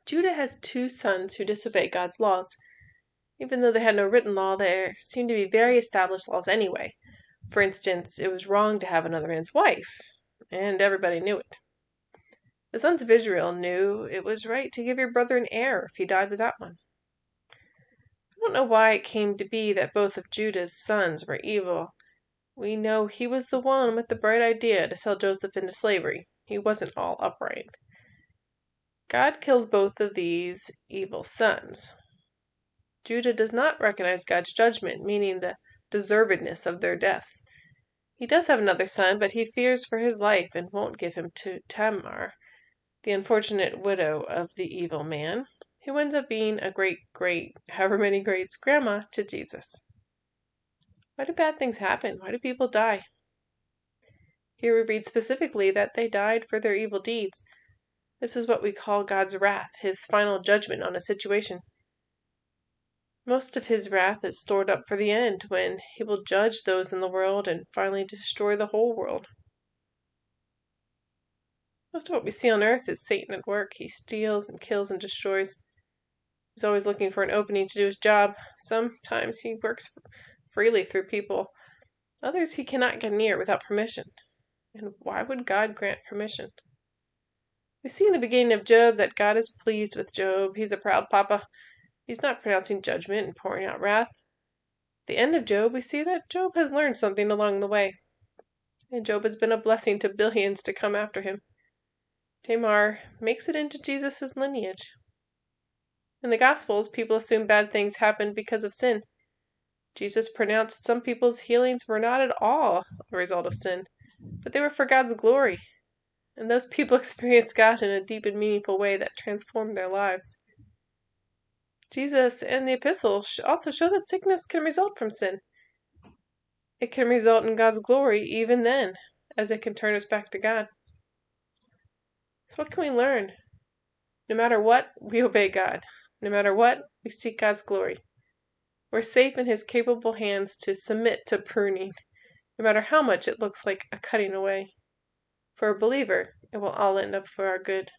Judah has two sons who disobey God's laws. Even though they had no written law, there seemed to be very established laws anyway. For instance, it was wrong to have another man's wife, and everybody knew it. The sons of Israel knew it was right to give your brother an heir if he died without one. I don't know why it came to be that both of Judah's sons were evil. We know he was the one with the bright idea to sell Joseph into slavery. He wasn't all upright. God kills both of these evil sons. Judah does not recognize God's judgment, meaning the deservedness of their deaths. He does have another son, but he fears for his life and won't give him to Tamar, the unfortunate widow of the evil man, who ends up being a great, however many greats, grandma to Jesus. Why do bad things happen? Why do people die? Here we read specifically that they died for their evil deeds. This is what we call God's wrath, his final judgment on a situation. Most of his wrath is stored up for the end, when he will judge those in the world and finally destroy the whole world. Most of what we see on earth is Satan at work. He steals and kills and destroys. He's always looking for an opening to do his job. Sometimes he works freely through people. Others he cannot get near without permission. And why would God grant permission? We see in the beginning of Job that God is pleased with Job. He's a proud papa. He's not pronouncing judgment and pouring out wrath. At the end of Job, we see that Job has learned something along the way. And Job has been a blessing to billions to come after him. Tamar makes it into Jesus' lineage. In the Gospels, people assume bad things happened because of sin. Jesus pronounced some people's healings were not at all a result of sin, but they were for God's glory. And those people experienced God in a deep and meaningful way that transformed their lives. Jesus and the epistles also show that sickness can result from sin. It can result in God's glory even then, as it can turn us back to God. So what can we learn? No matter what, we obey God. No matter what, we seek God's glory. We're safe in his capable hands to submit to pruning, no matter how much it looks like a cutting away. For a believer, it will all end up for our good.